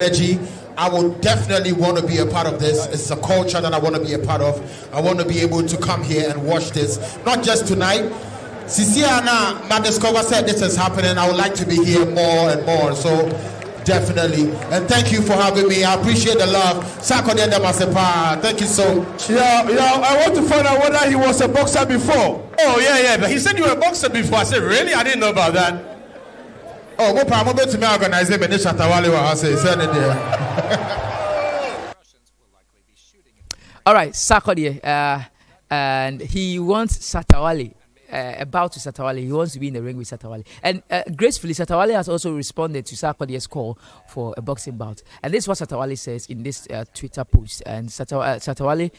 energy. I would definitely want to be a part of this. It's a culture that I want to be a part of. I want to be able to come here and watch this, not just tonight. Sisiana Madiscova said this is happening. I would like to be here more and more. So definitely. And thank you for having me. I appreciate the love. Sarkodie and Masepa. Thank you so much. Yeah, I want to find out whether he was a boxer before. Oh, yeah. But he said you were a boxer before. I said, really? I didn't know about that. Oh, what problem to me organize it? Shatta Wale was saying it there. All right, Sarkodie, and he wants Shatta Wale, about to Shatta Wale. He wants to be in the ring with Shatta Wale. And gracefully, Shatta Wale has also responded to Sarkodie's call for a boxing bout. And this is what Shatta Wale says in this Twitter post. And Shatta Wale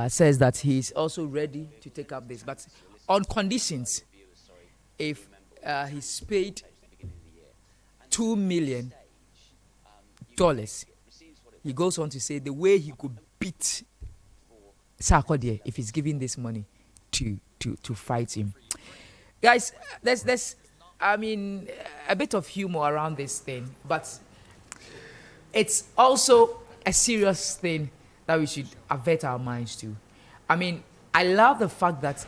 says that he's also ready to take up this, but on conditions, if he's paid $2 million, he goes on to say the way he could beat Sarkodie if he's giving this money to fight him. Guys, there's a bit of humor around this thing, but it's also a serious thing that we should avert our minds to. I mean, I love the fact that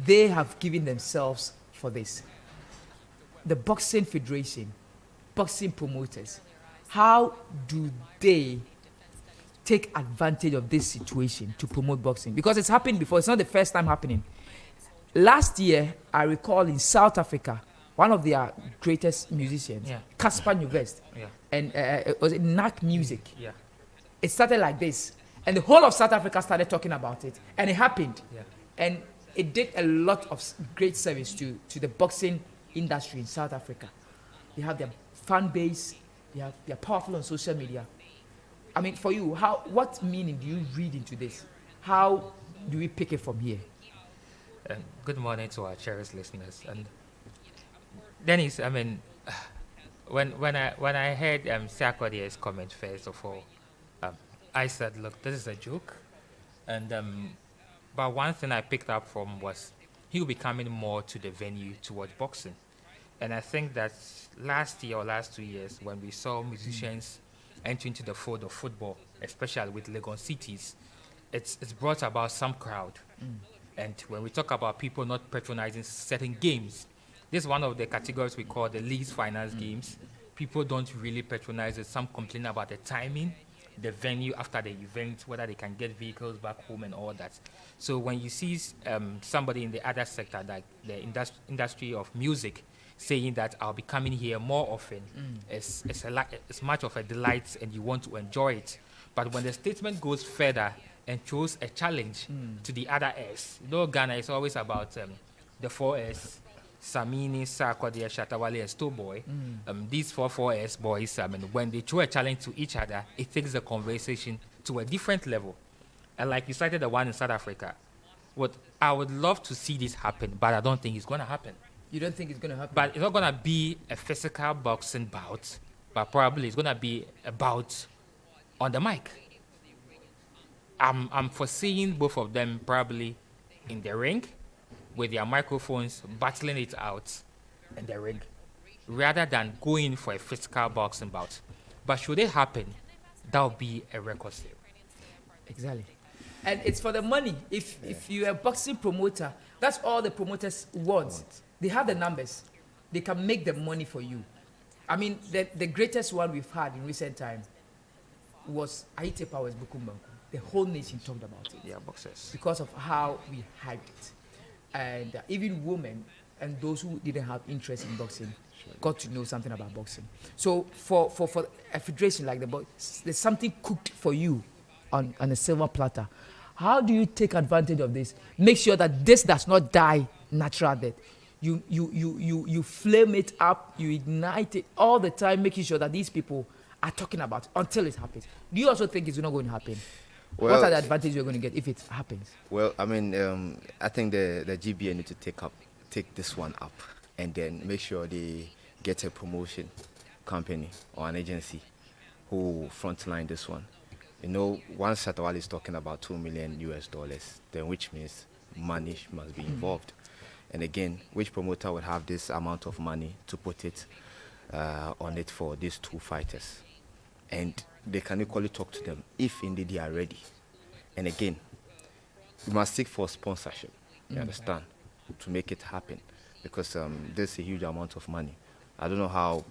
they have given themselves for this. The Boxing Federation, boxing promoters, how do they take advantage of this situation to promote boxing? Because it's happened before. It's not the first time happening. Last year, I recall in South Africa, one of their greatest musicians, Casper Nyovest, and it was NAC Music. Yeah. It started like this, and the whole of South Africa started talking about it, and it happened. Yeah. And it did a lot of great service to the boxing industry in South Africa. They have their fan base, they're powerful on social media. I mean, for you, what meaning do you read into this? How do we pick it from here? Good morning to our cherished listeners. And Dennis, I mean, when I heard Sarkodie's comment first of all, I said, look, this is a joke. And but one thing I picked up from was he'll be coming more to the venue to watch boxing. And I think that last year or last 2 years, when we saw musicians enter into the fold of football, especially with Lagos cities, it's brought about some crowd. And when we talk about people not patronizing certain games, this is one of the categories we call the least finance games. People don't really patronize it. Some complain about the timing, the venue after the event, whether they can get vehicles back home and all that. So when you see somebody in the other sector, like the industry of music, saying that I'll be coming here more often, it's much of a delight and you want to enjoy it. But when the statement goes further and throws a challenge to the other S, Ghana is always about the 4S, Samini, Sarkodie, Shatta Wale, and Stowboy. These 4S boys, when they throw a challenge to each other, it takes the conversation to a different level. And like you cited the one in South Africa, I would love to see this happen, but I don't think it's going to happen. You don't think it's going to happen? But it's not going to be a physical boxing bout, but probably it's going to be a bout on the mic. I'm foreseeing both of them probably in the ring with their microphones battling it out in the ring rather than going for a physical boxing bout. But should it happen, that would be a record sale. Exactly. And it's for the money. If you're a boxing promoter, that's all the promoters want. They have the numbers. They can make the money for you. I mean, the greatest one we've had in recent time was Haiti Power's Bukom. The whole nation talked about it. Yeah, boxers. Because of how we hyped it. And even women and those who didn't have interest in boxing got to know something about boxing. So for a federation like the box, there's something cooked for you on a silver platter. How do you take advantage of this? Make sure that this does not die natural death. You flame it up, you ignite it all the time, making sure that these people are talking about it until it happens. Do you also think it's not going to happen? Well, what are the advantages you're going to get if it happens? Well, I mean, I think the GBA need to take this one up and then make sure they get a promotion company or an agency who frontline this one. You know, once Shatta Wale is talking about $2 million, then which means money must be involved. And again, which promoter would have this amount of money to put it on it for these two fighters? and they can equally talk to them if indeed they are ready. And again, we must seek for sponsorship, you understand, to make it happen, because there's a huge amount of money. I don't know how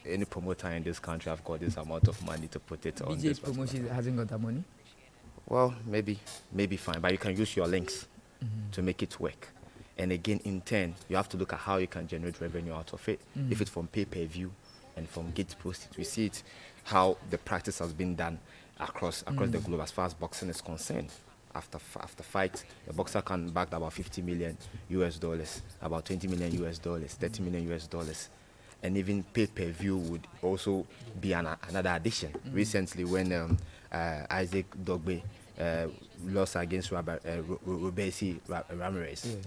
any promoter in this country have got this amount of money to put it on. BJ's promotion hasn't got that money. Well, maybe fine, but you can use your links to make it work. And again, in turn, you have to look at how you can generate revenue out of it. If it's from pay-per-view and from gate proceeds, we see it how the practice has been done across the globe as far as boxing is concerned. After fight, the boxer can back about $50 million US, about $20 million US, $30 million US, and even pay-per-view would also be another addition. Recently, when Isaac Dogbe lost against Robesi Ramirez,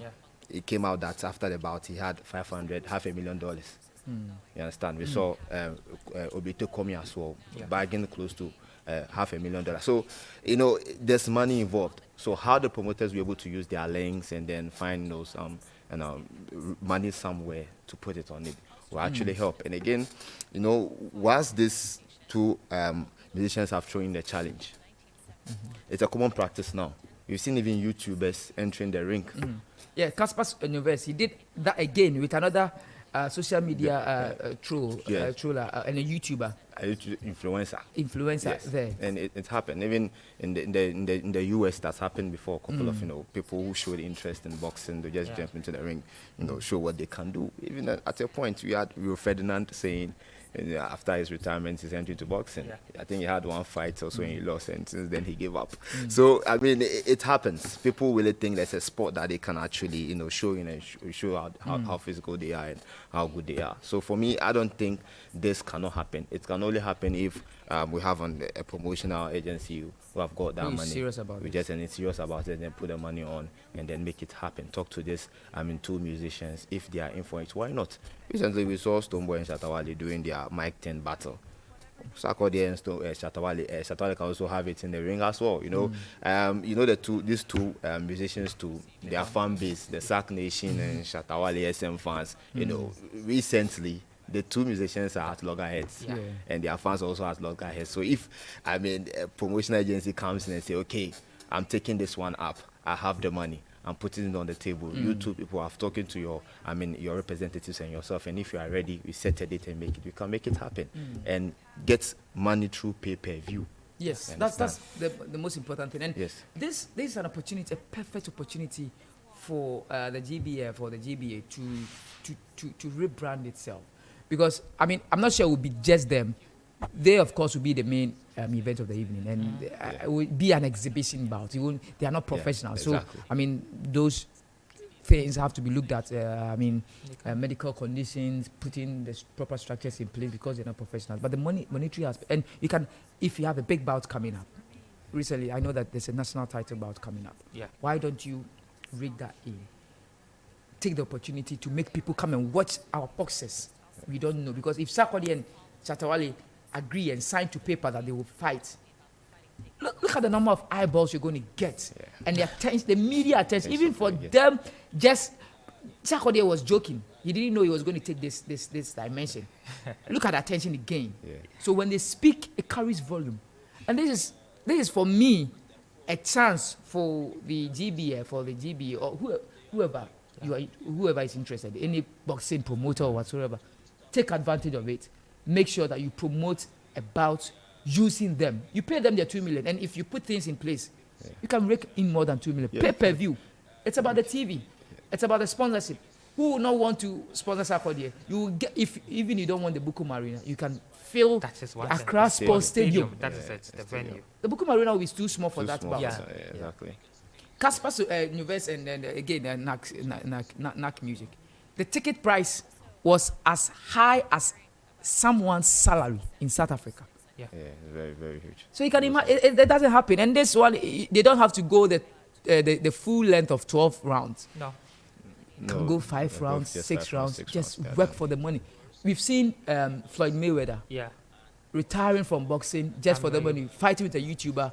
it came out that after the bout he had $500,000. You understand? We saw Obito Komi as well, bargain close to $500,000. So, there's money involved. So how the promoters will be able to use their links and then find those money somewhere to put it on it will actually help. And again, once these two musicians have thrown in the challenge, it's a common practice now. You've seen even YouTubers entering the ring. Yeah, Caspar Universe, he did that again with another social media troller and a YouTuber. Influencer yes. there. And it happened. Even in the US, that's happened before. A couple of people who showed interest in boxing, they just jump into the ring, show what they can do. Even at a point, we had Rio Ferdinand saying, after his retirement, he's entering into boxing. I think he had one fight also and he lost, and since then he gave up. So I mean, it happens. People really think there's a sport that they can actually, show and show how physical they are and how good they are. So for me, I don't think this cannot happen. It can only happen if we have a promotional agency who have got that money. Serious about we it. just and serious about it, and then put the money on and then make it happen. Talk to this. Two musicians. If they are in for it, why not? Recently, we saw Stoneboy and Shatta Wale doing their mic 10 battle. Sarkodie and Shatta Wale. Shatta Wale can also have it in the ring as well. These two musicians to their fan base, the Sark Nation and Shatta Wale SM fans. Recently, the two musicians are at loggerheads, and their fans also at loggerheads. So if a promotional agency comes in and say, okay, I'm taking this one up, I have the money, I'm putting it on the table. You two people have talking to your representatives and yourself, and if you are ready, we set a date and make it. We can make it happen and get money through pay-per-view. Yes, that's the most important thing. And yes, this is an opportunity, a perfect opportunity for the GBA to rebrand itself. Because I'm not sure it will be just them. They, of course, will be the main event of the evening, and it will be an exhibition bout. They are not professionals, exactly. So those things have to be looked at. Medical conditions, putting the proper structures in place because they're not professionals. But the monetary aspect, and you can, if you have a big bout coming up. Recently, I know that there's a national title bout coming up. Yeah. Why don't you rig that in? Take the opportunity to make people come and watch our boxers. We don't know, because if Sarkodie and Shatta Wale agree and sign to paper that they will fight, look at the number of eyeballs you're going to get, and the attention, the media attention. Even for them, just Sarkodie was joking. He didn't know he was going to take this dimension. Look at the attention he gained. So when they speak, it carries volume, and this is for me a chance for the GBA, or whoever is interested, any boxing promoter or whatsoever. Take advantage of it. Make sure that you promote about using them. You pay them their $2 million, and if you put things in place, you can rake in more than $2 million. Pay-per-view. It's about the TV. It's about the sponsorship. Who will not want to sponsor Sarkodie? You will get, if even you don't want the Bukom Arena, you can fill Accra Sports Stadium. That is it, the venue. The Bukom Arena will be too small for that. Exactly. Caspar Universe and again NAC Music. The ticket price was as high as someone's salary in South Africa. Yeah, very, very huge. So you can imagine it doesn't happen. And this one, they don't have to go the full length of 12 rounds. No. Can go 5 rounds, 6 rounds, just work for the money. We've seen Floyd Mayweather retiring from boxing just for the money, fighting with a YouTuber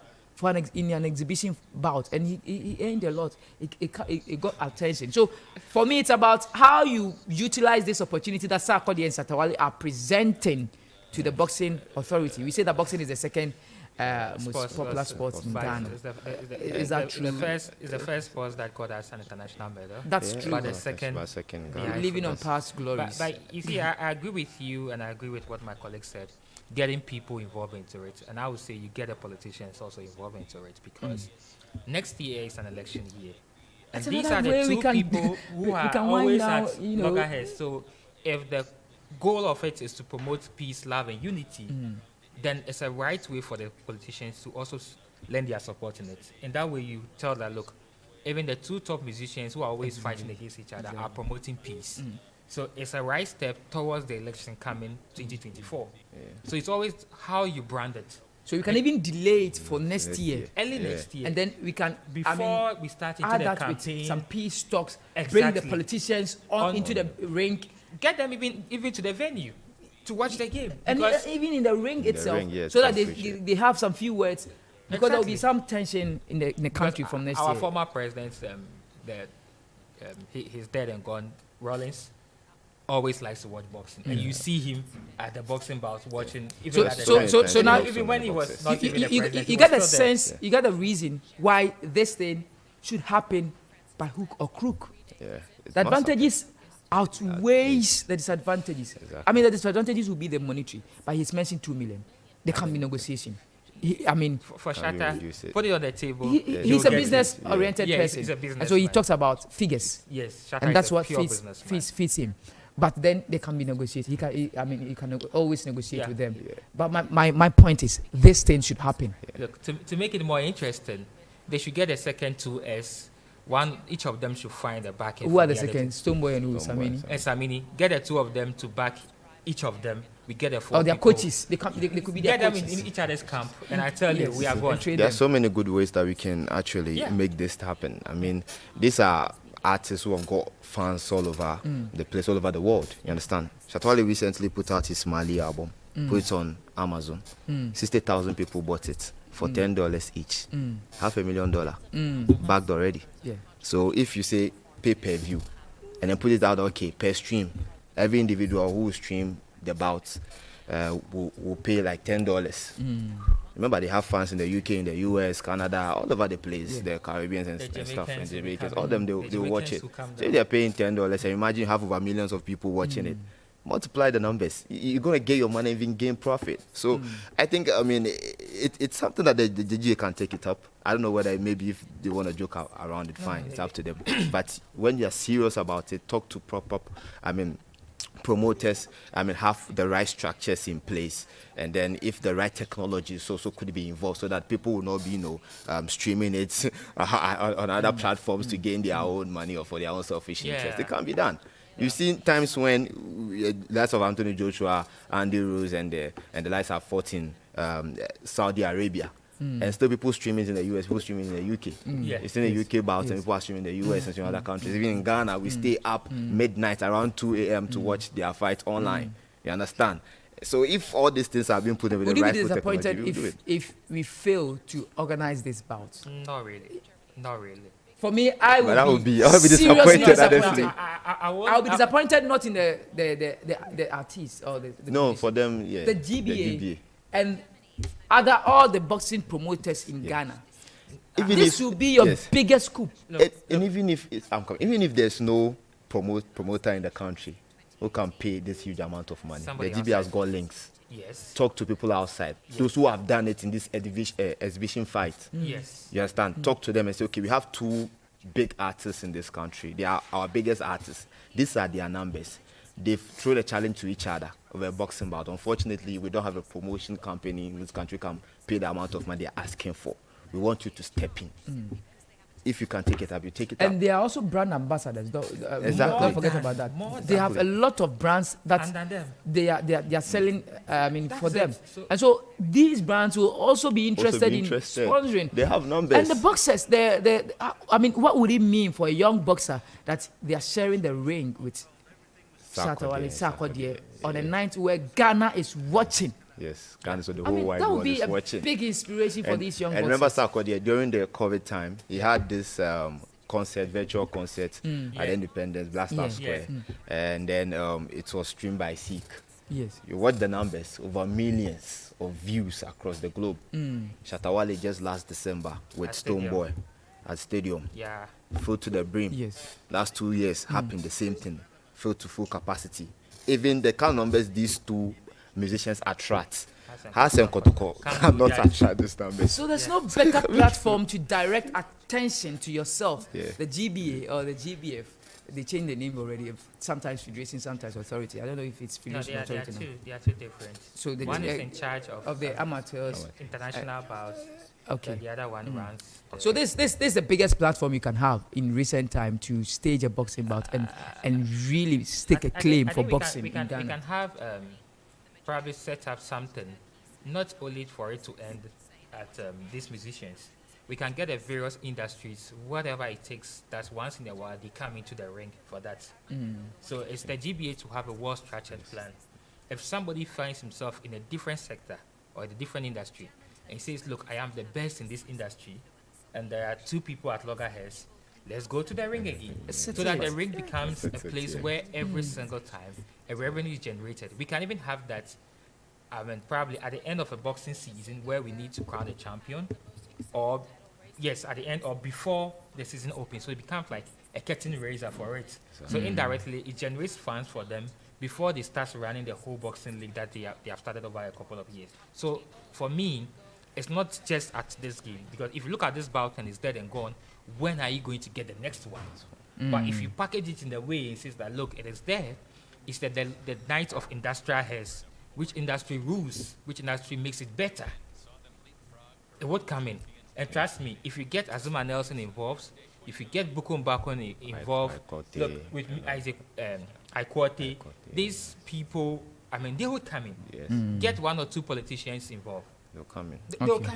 in an exhibition bout, and he earned a lot. It got attention. So for me, it's about how you utilize this opportunity that Sarkodie and Shatta Wale are presenting to the boxing authority. We say that boxing is the second most Sports, popular sport in but Ghana. Is that true? The first sport that got us an international medal. That's true. But the second, We're living on past glories. But you see, I agree with you, and I agree with what my colleague said. Getting people involved into it, and I would say you get the politicians also involved into it, because next year is an election year, and That's these are another the way two people who are always at loggerheads. So if the goal of it is to promote peace, love, and unity, then it's a right way for the politicians to also lend their support in it. In that way, you tell that, look, even the two top musicians who are always fighting against each other are promoting peace. So it's a right step towards the election coming 2024. So it's always how you brand it. So we can even delay it for next year. Early next year. And then we can, Before we start into add the that campaign. with some peace talks, bring the Exactly. politicians on into the ring. Get them even to the venue to watch the game. And Because even in the ring itself, ring, yes, so that that's they have some few words, because there will be Exactly. some tension in the country from next our year. former president, he's dead and gone, Rollins, always likes to watch boxing. And you see him at the boxing bouts watching, even at the So now, even when he was not even the president, he you get was the still there. sense, you get the reason why this thing should happen by hook or crook. The advantages outweighs the disadvantages. I mean, the disadvantages will be the monetary, but he's mentioned 2 million. There can be negotiation. For Shatta, put it on the table. He's a business-oriented Yeah, person, he's a businessman. and so he talks about figures, Yes, Shatta and that's is a what pure fits businessman. fits him. But then they can be negotiated. He can always negotiate with them. But my point is, this thing should happen. Look, to make it more interesting, they should get a second 2S. One, each of them should find a backing. Who are for the other second? Stoneboy and who? Samini? And Samini, get the two of them to back each of them. We get a 4 Oh, they're people. coaches. They could be their Get them coaches. in each other's camp, and I tell you, we are And going. train There are them. so many good ways that we can actually Yeah. make this happen. I mean, these are artists who have got fans all over the place, all over the world. You understand? Shatta Wale recently put out his Mali album, put it on Amazon. 60,000 people bought it for $10 each. $500,000 bagged already. Yeah. So if you say pay per view and then put it out, okay, per stream, every individual who stream the bouts will pay like $10. Remember, they have fans in the UK, in the US, Canada, all over the place, the Caribbeans and The stuff, and Jamaicans will be Jamaicans, coming. all them, The they'll watch Jamaicans it. will come So if down. they're paying $10, and imagine you have over millions of people watching it. Multiply the numbers. You're going to get your money, even gain profit. So I think, I mean, it's something that the GA can take it up. I don't know whether maybe if they want to joke around it, fine, it's up to them. But when you're serious about it, talk to proper, promoters, have the right structures in place, and then if the right technologies also could be involved, so that people will not be, streaming it on other platforms to gain their own money or for their own selfish interest. It can be done. You've seen times when the likes of Anthony Joshua, Andy Rose, and the likes have fought in Saudi Arabia. And still people streaming in the US, people streaming in the UK. It's in the UK bouts and people are streaming in the US and some other countries. Even in Ghana, we stay up midnight around 2 a.m. to watch their fight online. You understand? So if all these things are being put in with Would the you right be technology, disappointed we'll do it. if we fail to organize this bout? Not really. Not really. For me, I But I would would be be seriously disappointed, honestly. I'll be disappointed not in the artists or the No, musicians. for them, yeah. the GBA, and all the boxing promoters in Ghana. Even This if- will be your yes. biggest scoop. And even if even if there's no promoter in the country who can pay this huge amount of money, Somebody the GBA has outside. got links. Yes. Talk to people outside, those who have done it in this exhibition fight. Yes. You understand? Talk to them and say, okay, we have two big artists in this country. They are our biggest artists. These are their numbers. They've thrown a challenge to each other of a boxing bout. Unfortunately, we don't have a promotion company in this country can pay the amount of money they're asking for. We want you to step in. If you can take it up, you take it up. And they are also brand ambassadors. Exactly. Don't forget More about than- more that. They than- have a lot of brands that Under them. they are selling. For That's them, it. So- and so these brands will also be interested in sponsoring. They have numbers. And the boxers, what would it mean for a young boxer that they are sharing the ring with Shatta Wale, Sarkodie on a night where Ghana is watching? Yes, Ghana, so the I whole mean, wide that would world be is a watching. big inspiration for these young And remember boxers. Sarkodie, during the COVID time, he had this virtual concert at Independence, Black Star Yeah. Square. And then it was streamed by Seek. Yes. You watch the numbers, over millions of views across the globe. Shatta Wale just last December with At Stadium. Stoneboy at Stadium, Yeah. filled to the brim. Yes. Last 2 years happened the same thing, filled to full capacity. Even the kind of numbers these two musicians attract, Has and Kotoko cannot attract these numbers. So there's no better platform to direct attention to yourself. Yeah. The GBA or the GBF, they changed the name already. Sometimes Federation, sometimes Authority. I don't know if it's No, Federation Authority now. they are two different. So the One is in charge of the amateurs. international bouts. Okay. The other one runs. So this is the biggest platform you can have in recent time to stage a boxing bout and really stake a claim for boxing We in can Ghana. have probably set up something, not only for it to end at these musicians. We can get the various industries, whatever it takes, that once in a while they come into the ring for that. So it's the GBA to have a well-structured plan. If somebody finds himself in a different sector or in a different industry and says, look, I am the best in this industry, and there are two people at loggerheads, let's go to the ring again. So that the ring becomes a place where every single time a revenue is generated. We can even have that, probably at the end of a boxing season where we need to crown a champion, or yes, at the end or before the season opens. So it becomes like a curtain raiser for it. So indirectly, it generates funds for them before they start running the whole boxing league that they have started over a couple of years. So for me, it's not just at this game, because if you look at this bout and it's dead and gone, when are you going to get the next one? But if you package it in the way it says that, look, it is there, it's the night of industrial heads. Which industry rules, which industry makes it better, it would come in. And trust me, if you get Azuma Nelson involved, if you get Bukom involved, look, with Isaac Ikwate, these people, they would come in. Yes. Get one or two politicians involved. They'll come in. They'll come